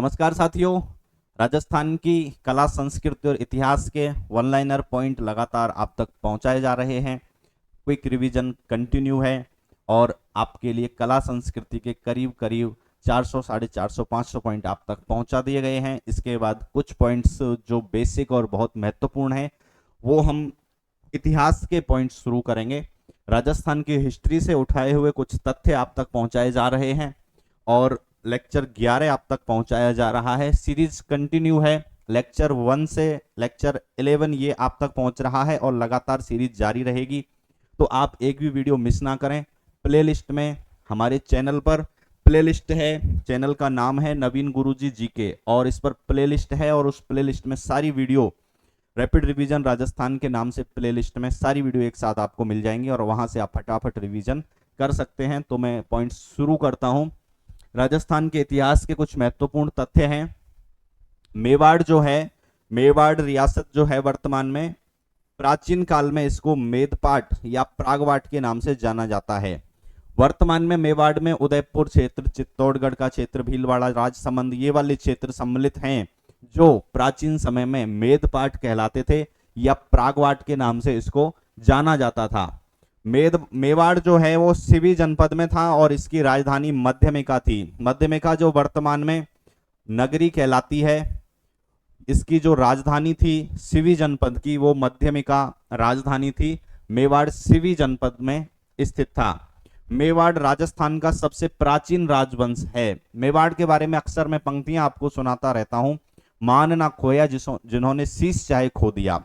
नमस्कार साथियों, राजस्थान की कला संस्कृति और इतिहास के वन लाइनर पॉइंट लगातार आप तक पहुंचाए जा रहे हैं। क्विक रिवीजन कंटिन्यू है और आपके लिए कला संस्कृति के करीब करीब 400, 450, 500 पॉइंट आप तक पहुंचा दिए गए हैं। इसके बाद कुछ पॉइंट्स जो बेसिक और बहुत महत्वपूर्ण हैं वो हम इतिहास के पॉइंट्स शुरू करेंगे। राजस्थान की हिस्ट्री से उठाए हुए कुछ तथ्य आप तक पहुंचाए जा रहे हैं और लेक्चर 11 आप तक पहुंचाया जा रहा है। सीरीज कंटिन्यू है, लेक्चर 1 से लेक्चर 11 ये आप तक पहुंच रहा है और लगातार सीरीज जारी रहेगी। तो आप एक भी वीडियो मिस ना करें। प्लेलिस्ट में हमारे चैनल पर प्लेलिस्ट है, चैनल का नाम है नवीन गुरुजी जीके और इस पर प्लेलिस्ट है और उस प्लेलिस्ट में सारी वीडियो रैपिड रिवीजन राजस्थान के नाम से प्लेलिस्ट में सारी वीडियो एक साथ आपको मिल जाएंगी और वहां से आप फटाफट रिवीजन कर सकते हैं। तो मैं पॉइंट्स शुरू करता हूं। राजस्थान के इतिहास के कुछ महत्वपूर्ण तथ्य हैं। मेवाड़ जो है, मेवाड़ रियासत जो है वर्तमान में, प्राचीन काल में इसको मेदपाट या प्रागवाट के नाम से जाना जाता है। वर्तमान में मेवाड़ में उदयपुर क्षेत्र, चित्तौड़गढ़ का क्षेत्र, भीलवाड़ा, राजसमंद ये वाले क्षेत्र सम्मिलित हैं जो प्राचीन समय में मेदपाट कहलाते थे या प्रागवाट के नाम से इसको जाना जाता था। मेवाड़ जो है वो सिवी जनपद में था और इसकी राजधानी मध्यमिका थी। मध्यमिका जो वर्तमान में नगरी कहलाती है, इसकी जो राजधानी थी सिवी जनपद की वो मध्यमिका राजधानी थी। मेवाड़ सिवी जनपद में स्थित था। मेवाड़ राजस्थान का सबसे प्राचीन राजवंश है। मेवाड़ के बारे में अक्सर मैं पंक्तियां आपको सुनाता रहता हूं। मान ना खोया जिन्होंने शीश चाहे खो दिया,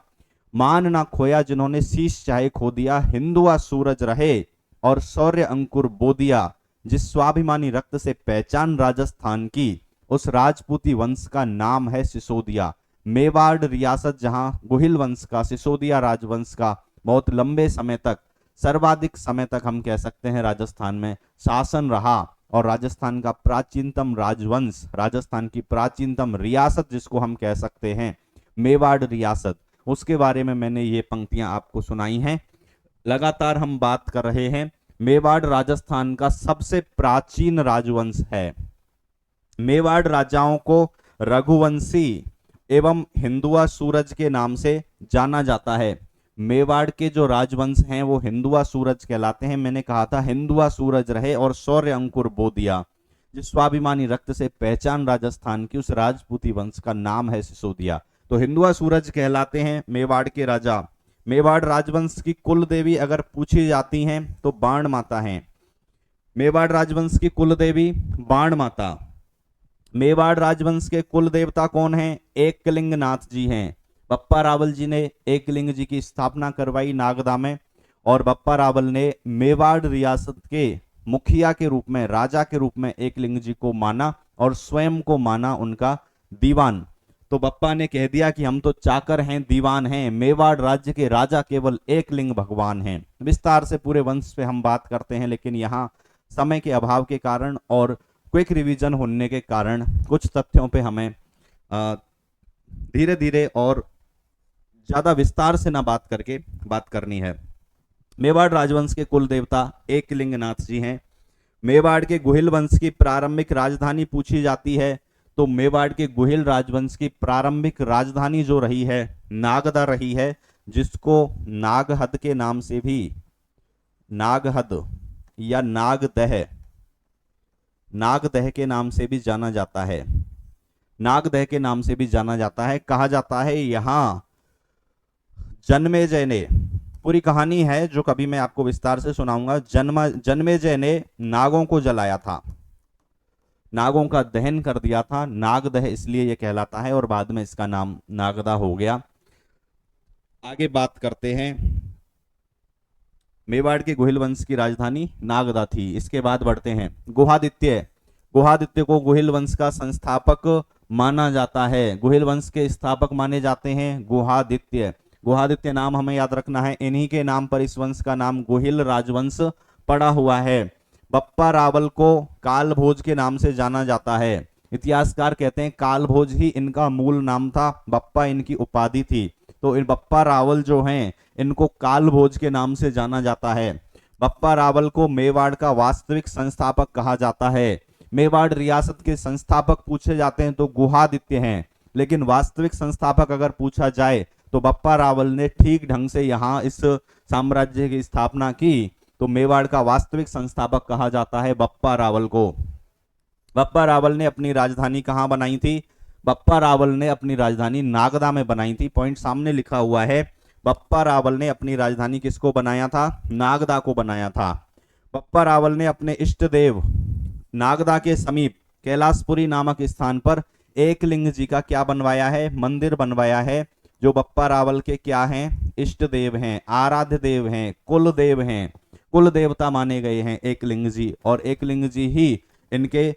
मान ना खोया जिन्होंने शीश चाहे खो दिया, हिंदुआ सूरज रहे और शौर्य अंकुर बो दिया, जिस स्वाभिमानी रक्त से पहचान राजस्थान की, उस राजपूती वंश का नाम है सिसोदिया। मेवाड़ रियासत जहां गुहिल वंश का, सिसोदिया राजवंश का बहुत लंबे समय तक, सर्वाधिक समय तक हम कह सकते हैं राजस्थान में शासन रहा और राजस्थान का प्राचीनतम राजवंश, राजस्थान की प्राचीनतम रियासत जिसको हम कह सकते हैं मेवाड़ रियासत, उसके बारे में मैंने ये पंक्तियां आपको सुनाई हैं। लगातार हम बात कर रहे हैं, मेवाड़ राजस्थान का सबसे प्राचीन राजवंश है। मेवाड़ राजाओं को रघुवंशी एवं हिंदुआ सूरज के नाम से जाना जाता है। मेवाड़ के जो राजवंश हैं वो हिंदुआ सूरज कहलाते हैं। मैंने कहा था हिंदुआ सूरज रहे और शौर्य अंकुर बो दिया, जिस स्वाभिमानी रक्त से पहचान राजस्थान की, उस राजपूती वंश का नाम है सिसोदिया। तो हिंदुआ सूरज कहलाते हैं मेवाड़ के राजा। मेवाड़ राजवंश की कुल देवी अगर पूछी जाती हैं तो बाण माता हैं। मेवाड़ राजवंश की कुल देवी बाण माता। मेवाड़ राजवंश के कुल देवता कौन हैं? एकलिंग नाथ जी हैं। बप्पा रावल जी ने एकलिंग जी की स्थापना करवाई नागदा में और बप्पा रावल ने मेवाड़ रियासत के मुखिया के रूप में, राजा के रूप में एकलिंग जी को माना और स्वयं को माना उनका दीवान। तो बप्पा ने कह दिया कि हम तो चाकर हैं, दीवान हैं, मेवाड़ राज्य के राजा केवल एकलिंग भगवान हैं। विस्तार से पूरे वंश पे हम बात करते हैं, लेकिन यहाँ समय के अभाव के कारण और क्विक रिवीजन होने के कारण कुछ तथ्यों पे हमें धीरे धीरे और ज्यादा विस्तार से ना बात करके बात करनी है। मेवाड़ राजवंश के कुल देवता एकलिंग नाथ जी हैं। मेवाड़ के गुहिल वंश की प्रारंभिक राजधानी पूछी जाती है तो मेवाड़ के गुहिल राजवंश की प्रारंभिक राजधानी जो रही है नागदा रही है, जिसको नागहद के नाम से भी, नागहद या नागदह, नागदह के नाम से भी जाना जाता है। नागदह के नाम से भी जाना जाता है। कहा जाता है यहां जन्मेजय ने, पूरी कहानी है जो कभी मैं आपको विस्तार से सुनाऊंगा, जन्मेजय ने नागों को जलाया था, नागों का दहन कर दिया था। नागदह इसलिए यह कहलाता है और बाद में इसका नाम नागदा हो गया। आगे बात करते हैं। मेवाड़ के गुहिल वंश की राजधानी नागदा थी। इसके बाद बढ़ते हैं गुहादित्य। गुहादित्य को गुहिल वंश का संस्थापक माना जाता है। गुहिल वंश के स्थापक माने जाते हैं गुहादित्य। गुहादित्य नाम हमें याद रखना है, इन्हीं के नाम पर इस वंश का नाम गुहिल राजवंश पड़ा हुआ है। बप्पा रावल को कालभोज के नाम से जाना जाता है। इतिहासकार कहते हैं कालभोज ही इनका मूल नाम था, बप्पा इनकी उपाधि थी। तो इन बप्पा रावल जो हैं इनको कालभोज के नाम से जाना जाता है। बप्पा रावल को मेवाड़ का वास्तविक संस्थापक कहा जाता है। मेवाड़ रियासत के संस्थापक पूछे जाते हैं तो गुहादित्य हैं, लेकिन वास्तविक संस्थापक अगर पूछा जाए तो बप्पा रावल ने ठीक ढंग से यहाँ इस साम्राज्य की स्थापना की, तो मेवाड़ का वास्तविक संस्थापक कहा जाता है बप्पा रावल को। बप्पा रावल ने अपनी राजधानी कहाँ बनाई थी? बप्पा रावल ने अपनी राजधानी नागदा में बनाई थी। पॉइंट सामने लिखा हुआ है, बप्पा रावल ने अपनी राजधानी किसको बनाया था? नागदा को बनाया था। बप्पा रावल ने अपने इष्ट देव नागदा के समीप कैलाशपुरी नामक स्थान पर एकलिंग जी का क्या बनवाया है? मंदिर बनवाया है, जो बप्पा रावल के क्या हैं? इष्ट देव हैं, आराध्य देव हैं, कुल देव हैं, कुल देवता माने गए हैं एकलिंग जी। और एकलिंग जी ही इनके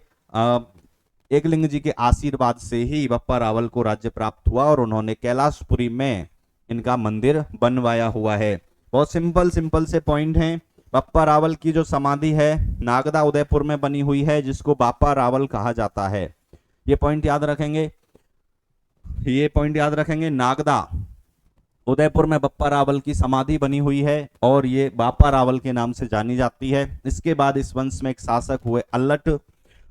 एकलिंग जी के आशीर्वाद से ही बप्पा रावल को राज्य प्राप्त हुआ और उन्होंने कैलाशपुरी में इनका मंदिर बनवाया हुआ है। बहुत सिंपल सिंपल से पॉइंट हैं। बप्पा रावल की जो समाधि है नागदा उदयपुर में बनी हुई है, जिसको बापा रावल कहा जाता है। ये पॉइंट याद रखेंगे, ये पॉइंट याद रखेंगे। नागदा उदयपुर में बप्पा रावल की समाधि बनी हुई है और ये बापा रावल के नाम से जानी जाती है। इसके बाद इस वंश में एक शासक हुए अल्लट।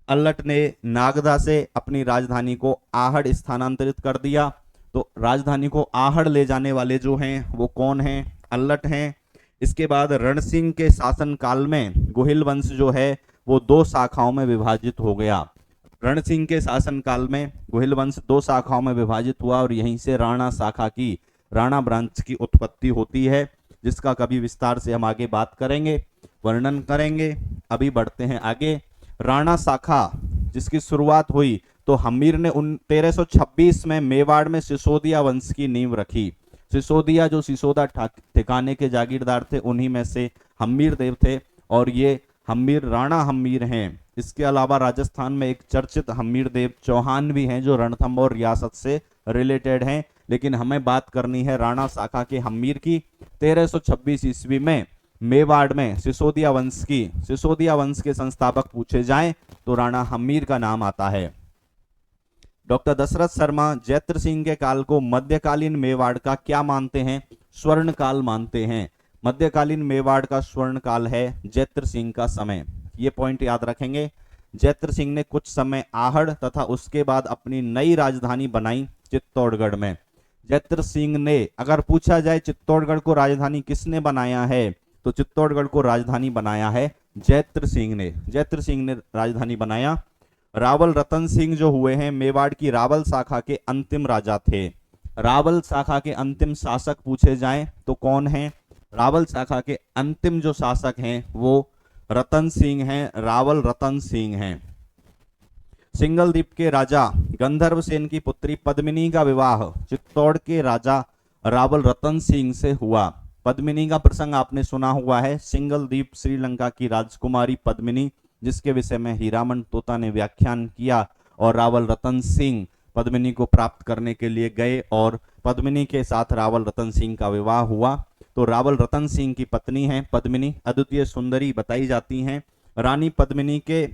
अल्लट ने नागदा से अपनी राजधानी को आहड़ स्थानांतरित कर दिया। तो राजधानी को आहड़ ले जाने वाले जो हैं वो कौन हैं? अल्लट हैं। इसके बाद रणसिंह के शासन काल में गोहिल वंश जो है वो दो शाखाओं में विभाजित हो गया। रणसिंह के शासन काल में गोहिल वंश दो शाखाओं में विभाजित हुआ और यहीं से राणा शाखा की, राणा ब्रांच की उत्पत्ति होती है, जिसका कभी विस्तार से हम आगे बात करेंगे, वर्णन करेंगे। अभी बढ़ते हैं आगे। राणा शाखा जिसकी शुरुआत हुई तो हमीर ने 1326 में मेवाड़ में सिसोदिया वंश की नींव रखी। सिसोदिया जो सिसोदा ठिकाने के जागीरदार थे, उन्हीं में से हमीर देव थे और ये हमीर राणा हमीर हैं। इसके अलावा राजस्थान में एक चर्चित हमीर देव चौहान भी हैं जो रणथंभौर रियासत से रिलेटेड हैं, लेकिन हमें बात करनी है राणा शाखा के हमीर की। 1326 ईस्वी में मेवाड़ में सिसोदिया वंश के संस्थापक पूछे जाएं तो राणा हमीर का नाम आता है। डॉक्टर दशरथ शर्मा जैत्र सिंह के काल को मध्यकालीन मेवाड़ का क्या मानते हैं? स्वर्ण काल मानते हैं। मध्यकालीन मेवाड़ का स्वर्ण काल है जैत्र सिंह का समय। ये पॉइंट याद रखेंगे। जैत्र सिंह ने कुछ समय आहड़ तथा उसके बाद अपनी नई राजधानी बनाई चित्तौड़गढ़ में। जैत्र सिंह ने, अगर पूछा जाए चित्तौड़गढ़ को राजधानी किसने बनाया है, तो चित्तौड़गढ़ को राजधानी बनाया है जैत्र सिंह ने। जैत्र सिंह ने राजधानी बनाया। रावल रतन सिंह जो हुए हैं मेवाड़ की रावल शाखा के अंतिम राजा थे। रावल शाखा के अंतिम शासक पूछे जाएं तो कौन हैं? रावल शाखा के अंतिम जो शासक हैं वो रतन सिंह हैं, रावल रतन सिंह हैं। सिंगल द्वीप के राजा गंधर्व सेन की पुत्री पद्मिनी का विवाह चित्तौड़ के राजा रावल रतन सिंह से हुआ। पद्मिनी का प्रसंग आपने सुना हुआ है। सिंगल द्वीप श्रीलंका की राजकुमारी पद्मिनी, जिसके विषय में हीरामन तोता ने व्याख्यान किया और रावल रतन सिंह पद्मिनी को प्राप्त करने के लिए गए और पद्मिनी के साथ रावल रतन सिंह का विवाह हुआ। तो रावल रतन सिंह की पत्नी है पद्मिनी, अद्वितीय सुंदरी बताई जाती हैं। रानी पद्मिनी के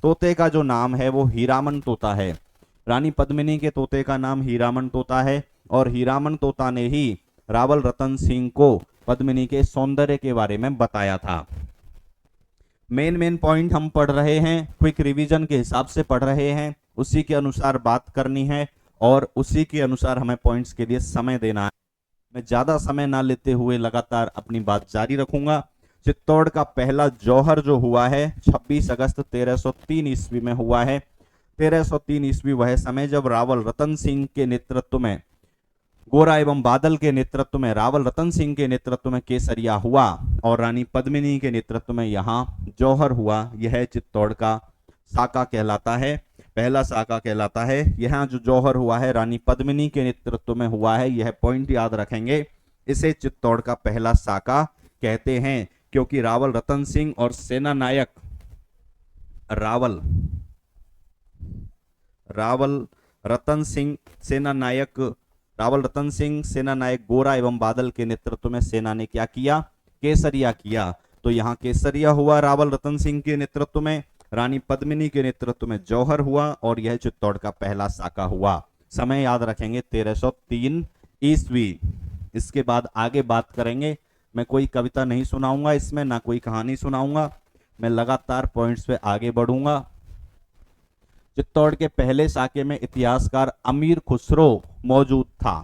तोते का जो नाम है वो हीरामन तोता है। रानी पद्मिनी के तोते का नाम हीरामन तोता है और हीरामन तोता ने ही रावल रतन सिंह को पद्मिनी के सौंदर्य के बारे में बताया था। मेन पॉइंट हम पढ़ रहे हैं, क्विक रिवीजन के हिसाब से पढ़ रहे हैं, उसी के अनुसार बात करनी है और उसी के अनुसार हमें पॉइंट्स के लिए समय देना है। मैं ज्यादा समय ना लेते हुए लगातार अपनी बात जारी रखूंगा। चित्तौड़ का पहला जौहर जो हुआ है 26 अगस्त 1303 ईस्वी में हुआ है। 1303 ईस्वी वह समय जब रावल रतन सिंह के नेतृत्व में, गोरा एवं बादल के नेतृत्व में, रावल रतन सिंह के नेतृत्व में केसरिया हुआ और रानी पद्मिनी के नेतृत्व में यहाँ जौहर हुआ। यह चित्तौड़ का साका कहलाता है, पहला साका कहलाता है। यहाँ जो जौहर हुआ है रानी पद्मिनी के नेतृत्व में हुआ है। यह पॉइंट याद रखेंगे, इसे चित्तौड़ का पहला साका कहते हैं क्योंकि रावल रतन सिंह और सेना नायक रावल रतन सिंह सेना नायक गोरा एवं बादल के नेतृत्व में सेना ने क्या किया? केसरिया किया। तो यहाँ केसरिया हुआ रावल रतन सिंह के नेतृत्व में, रानी पद्मिनी के नेतृत्व में जौहर हुआ और यह चित्तौड़ का पहला साका हुआ। समय याद रखेंगे 1303 ईस्वी। इसके बाद आगे बात करेंगे। मैं कोई कविता नहीं सुनाऊंगा इसमें, ना कोई कहानी सुनाऊंगा, मैं लगातार पॉइंट्स पे आगे बढ़ूंगा। चित्तौड़ के पहले साके में इतिहासकार अमीर खुसरो मौजूद था।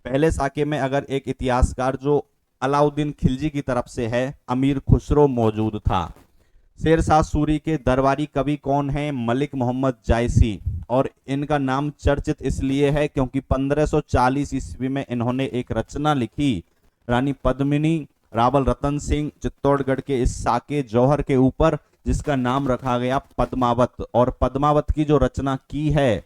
पहले साके में अगर एक इतिहासकार जो अलाउद्दीन खिलजी की तरफ से है, अमीर खुसरो मौजूद था। शेरशाह सूरी के दरबारी कवि कौन है? मलिक मोहम्मद जायसी। और इनका नाम चर्चित इसलिए है क्योंकि 1540 ईस्वी में इन्होंने एक रचना लिखी, रानी पद्मिनी रावल रतन सिंह चित्तौड़गढ़ के इस साके जौहर के ऊपर, जिसका नाम रखा गया पद्मावत। और पद्मावत की जो रचना की है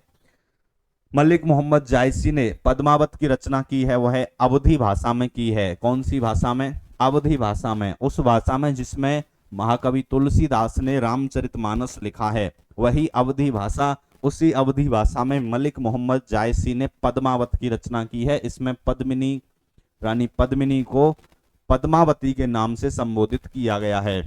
मलिक मोहम्मद जायसी ने, पद्मावत की रचना की है वह अवधी भाषा में की है। कौन सी भाषा में? अवधी भाषा में। उस भाषा में जिसमें महाकवि तुलसीदास ने रामचरितमानस लिखा है, वही अवधी भाषा, उसी अवधी भाषा में मलिक मोहम्मद जायसी ने पद्मावत की रचना की है। इसमें पद्मिनी, रानी पद्मिनी को पद्मावती के नाम से संबोधित किया गया है।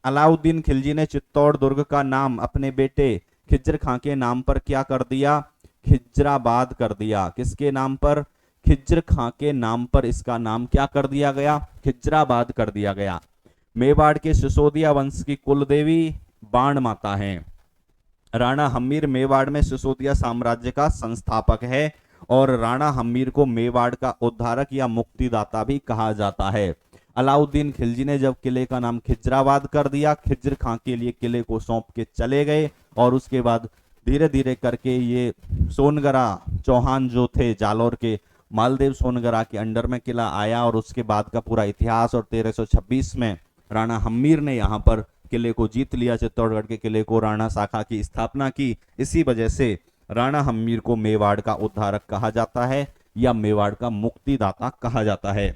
अलाउद्दीन खिलजी ने चित्तौड़ दुर्ग का नाम अपने बेटे खिज्र खां के नाम पर क्या कर दिया? खिजराबाद कर दिया। किसके नाम पर? खिज्र खां के नाम पर इसका नाम क्या कर दिया गया? खिजराबाद कर दिया गया। मेवाड़ के सिसोदिया वंश की कुलदेवी बाण माता हैं। राणा हम्मीर मेवाड़ में सिसोदिया साम्राज्य का संस्थापक है और राणा हम्मीर को मेवाड़ का उद्धारक या मुक्तिदाता भी कहा जाता है। अलाउद्दीन खिलजी ने जब किले का नाम खिजराबाद कर दिया, खिज्र खां के लिए किले को सौंप के चले गए और उसके बाद धीरे धीरे करके ये सोनगरा चौहान जो थे जालौर के, मालदेव सोनगरा के अंडर में किला आया और उसके बाद का पूरा इतिहास। और 1326 में राणा हम्मीर ने यहाँ पर किले को जीत लिया, चित्तौड़गढ़ के किले को, राणा शाखा की स्थापना की। इसी वजह से राणा हम्मीर को मेवाड़ का उद्धारक कहा जाता है या मेवाड़ का मुक्तिदाता कहा जाता है।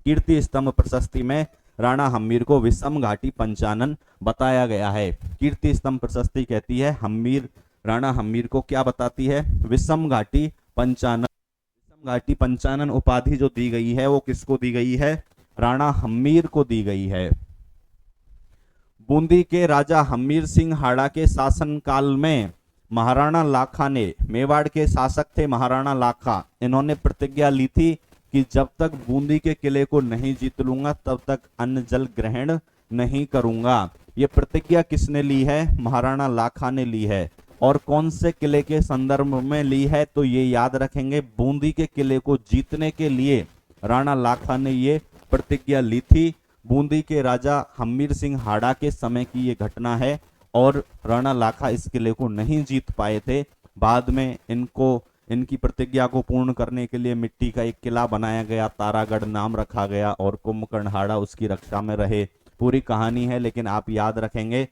कीर्ति स्तंभ प्रशस्ति में राणा हम्मीर को विषम घाटी पंचानन बताया गया है। कीर्ति स्तंभ प्रशस्ति कहती है हम्मीर, राणा हम्मीर को क्या बताती है? विषम घाटी पंचानन। विषम घाटी पंचानन उपाधि जो दी गई है वो किसको दी गई है? राणा हम्मीर को दी गई है। बूंदी के राजा हम्मीर सिंह हाड़ा के शासनकाल में महाराणा लाखा ने, मेवाड़ के शासक थे महाराणा लाखा, इन्होंने प्रतिज्ञा ली थी कि जब तक बूंदी के किले को नहीं जीत लूंगा तब तक अन्न जल ग्रहण नहीं करूंगा। ये प्रतिज्ञा किसने ली है? महाराणा लाखा ने ली है। और कौन से किले के संदर्भ में ली है? तो ये याद रखेंगे, बूंदी के किले को जीतने के लिए राणा लाखा ने ये प्रतिज्ञा ली थी। बूंदी के राजा हम्मीर सिंह हाड़ा के समय की ये घटना है और राणा लाखा इस किले को नहीं जीत पाए थे। बाद में इनकी प्रतिज्ञा को पूर्ण करने के लिए मिट्टी का एक किला बनाया गया, तारागढ़ नाम रखा गया और कुंभकर्ण हाड़ा उसकी रक्षा में रहे। पूरी कहानी है, लेकिन आप याद रखेंगे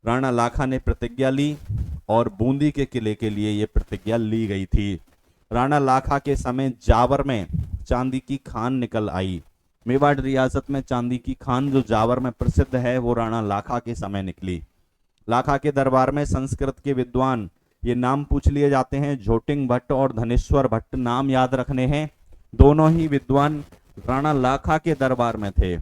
राणा लाखा ने प्रतिज्ञा ली और बूंदी के किले के लिए ये प्रतिज्ञा ली गई थी। राणा लाखा के समय जावर में चांदी की खान निकल आई। मेवाड़ रियासत में चांदी की खान जो जावर में प्रसिद्ध है वो राणा लाखा के समय निकली। लाखा के दरबार में संस्कृत के विद्वान, ये नाम पूछ लिए जाते हैं, झोटिंग भट्ट और धनेश्वर भट्ट, नाम याद रखने हैं। दोनों ही विद्वान राणा लाखा के दरबार में थे।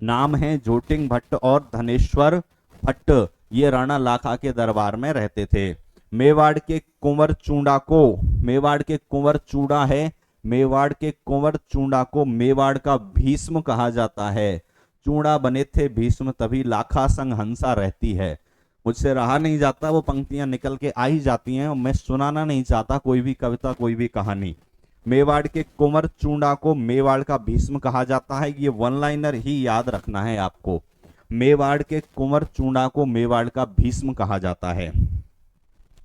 नाम है झोटिंग भट्ट और धनेश्वर भट्ट, ये राणा लाखा के दरबार में रहते थे। मेवाड़ के कुंवर चूड़ा को, मेवाड़ के कुंवर चूड़ा है, मेवाड़ के कुंवर चूड़ा को मेवाड़ का भीष्म कहा जाता है। चूड़ा बने थे भीष्म, तभी लाखा संग हंसा रहती है। मुझसे रहा नहीं जाता, वो पंक्तियां निकल के आ ही जाती हैं और मैं सुनाना नहीं चाहता कोई भी कविता, कोई भी कहानी। मेवाड़ के कुंवर चूड़ा को मेवाड़ का भीष्म कहा जाता है, ये वन लाइनर ही याद रखना है आपको। मेवाड़ के कुंवर चूड़ा को मेवाड़ का भीष्म कहा जाता है।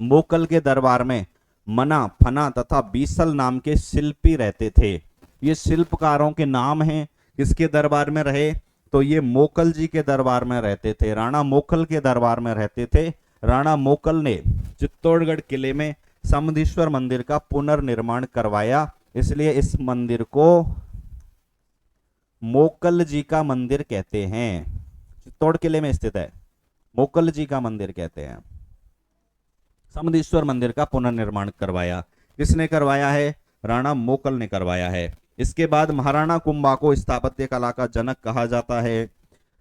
मोकल के दरबार में मना, फना तथा बीसल नाम के शिल्पी रहते थे। ये शिल्पकारों के नाम हैं। किसके दरबार में रहे? तो ये मोकल जी के दरबार में रहते थे, राणा मोकल के दरबार में रहते थे। राणा मोकल ने चित्तौड़गढ़ किले में समधीश्वर मंदिर का पुनर्निर्माण करवाया, इसलिए इस मंदिर को मोकल जी का मंदिर कहते हैं। चित्तौड़ किले में स्थित है, मोकल जी का मंदिर कहते हैं। समधीश्वर मंदिर का पुनर्निर्माण करवाया, किसने करवाया है? राणा मोकल ने करवाया है। इसके बाद महाराणा कुंभा को स्थापत्य कला का जनक कहा जाता है।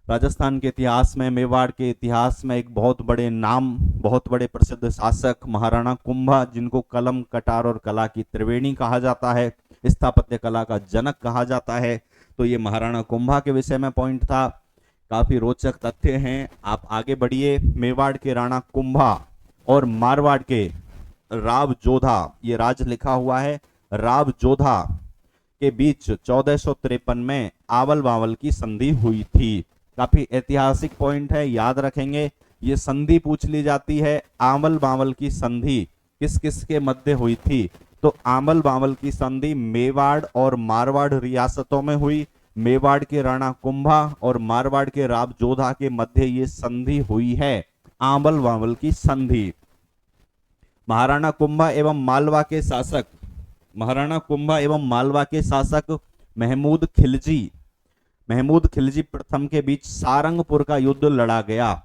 राजस्थान के इतिहास में, मेवाड़ के इतिहास में एक बहुत बड़े नाम, बहुत बड़े प्रसिद्ध शासक महाराणा कुंभा, जिनको कलम, कटार और कला की त्रिवेणी कहा जाता है, स्थापत्य कला का जनक कहा जाता है। तो ये महाराणा कुंभा के विषय में पॉइंट था। काफी रोचक तथ्य हैं, आप आगे बढ़िए। मेवाड़ के राणा कुंभा और मारवाड़ के राव जोधा, ये राज लिखा हुआ है, राव जोधा के बीच 1453 में आवल बावल की संधि हुई थी। काफी ऐतिहासिक पॉइंट है, याद रखेंगे। ये संधि पूछ ली जाती है, आवल बावल की संधि किस किस के मध्य हुई थी? तो आवल बावल की संधि मेवाड़ और मारवाड़ रियासतों में हुई। मेवाड़ के राणा कुंभा और मारवाड़ के राव जोधा के मध्य ये संधि हुई है, आवल बावल की संधि। महाराणा कुंभा एवं मालवा के शासक, महाराणा कुंभा एवं मालवा के शासक महमूद खिलजी प्रथम के बीच सारंगपुर का युद्ध लड़ा गया।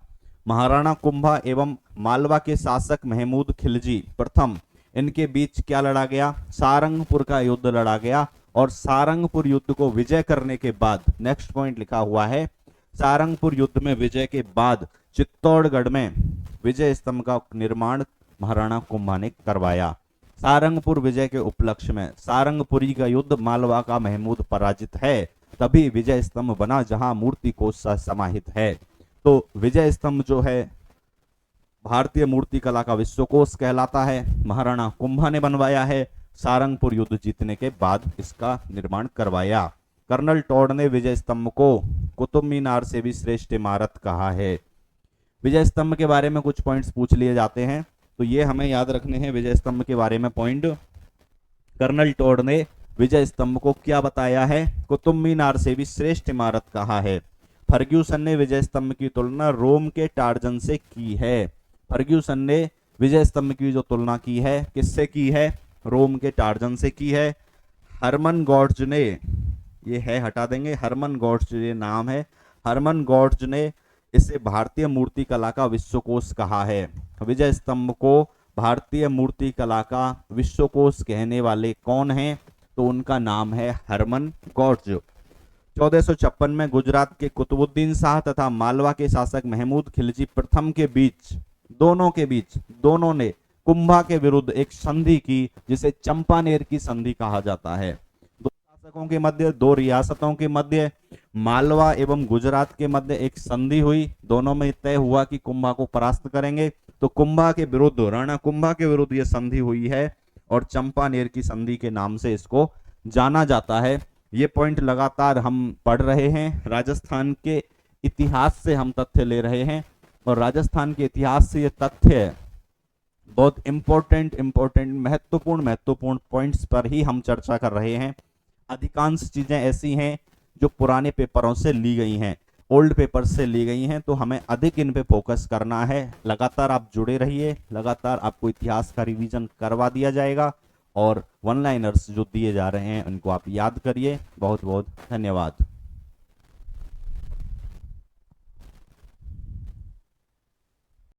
महाराणा कुंभा एवं मालवा के शासक महमूद खिलजी प्रथम, इनके बीच क्या लड़ा गया? सारंगपुर का युद्ध लड़ा गया। और सारंगपुर युद्ध को विजय करने के बाद, नेक्स्ट पॉइंट लिखा हुआ है, सारंगपुर युद्ध में विजय के बाद चित्तौड़गढ़ में विजय स्तंभ का निर्माण महाराणा कुंभा ने करवाया। सारंगपुर विजय के उपलक्ष्य में, सारंगपुरी का युद्ध मालवा का महमूद पराजित है, तभी विजय स्तंभ बना जहां मूर्ति कोष समाहित है। तो विजय स्तंभ जो है भारतीय मूर्ति कला का विश्वकोश कहलाता है, महाराणा कुंभा ने बनवाया है। सारंगपुर युद्ध जीतने के बाद इसका निर्माण करवाया। कर्नल टॉड ने विजय स्तंभ को कुतुब मीनार से भी श्रेष्ठ इमारत कहा है। विजय स्तंभ के बारे में कुछ पॉइंट्स पूछ लिए जाते हैं, तो ये हमें याद रखने हैं। विजय स्तंभ के बारे में पॉइंट, कर्नल टॉड ने विजय स्तंभ को क्या बताया है? कुतुब मीनार से भी श्रेष्ठ इमारत कहा है। फर्ग्यूसन ने विजय स्तंभ की तुलना रोम के टार्जन से की है। फर्ग्यूसन ने विजय स्तंभ की जो तुलना की है, किससे की है? रोम के टार्जन से की है। हरमन गॉड्ज ने, ये है हटा देंगे, हरमन गॉड्ज ये नाम है, हरमन गॉड्ज ने इसे भारतीय मूर्ति कला का विश्वकोश कहा है। विजय स्तंभ को भारतीय मूर्ति कला का विश्वकोश कहने वाले कौन हैं? तो उनका नाम है हरमन गॉड्ज। 1456 में गुजरात के कुतुबुद्दीन शाह तथा मालवा के शासक महमूद खिलजी प्रथम के बीच, दोनों ने कुंभा के विरुद्ध एक संधि की, जिसे चंपानेर की संधि कहा जाता है। दो शासकों के मध्य, दो रियासतों के मध्य, मालवा एवं गुजरात के मध्य एक संधि हुई। दोनों में तय हुआ कि कुंभा को परास्त करेंगे, तो कुंभा के विरुद्ध, राणा कुंभा के विरुद्ध यह संधि हुई है और चंपानेर की संधि के नाम से इसको जाना जाता है। ये पॉइंट लगातार हम पढ़ रहे हैं, राजस्थान के इतिहास से हम तथ्य ले रहे हैं, और राजस्थान के इतिहास से ये तथ्य बहुत इंपॉर्टेंट महत्वपूर्ण पॉइंट्स पर ही हम चर्चा कर रहे हैं। अधिकांश चीजें ऐसी हैं जो पुराने पेपरों से ली गई हैं, ओल्ड पेपर से ली गई हैं, तो हमें अधिक इन पे फोकस करना है। लगातार आप जुड़े रहिए, लगातार आपको इतिहास का रिवीजन करवा दिया जाएगा, और वन लाइनर्स जो दिए जा रहे हैं उनको आप याद करिए। बहुत बहुत धन्यवाद।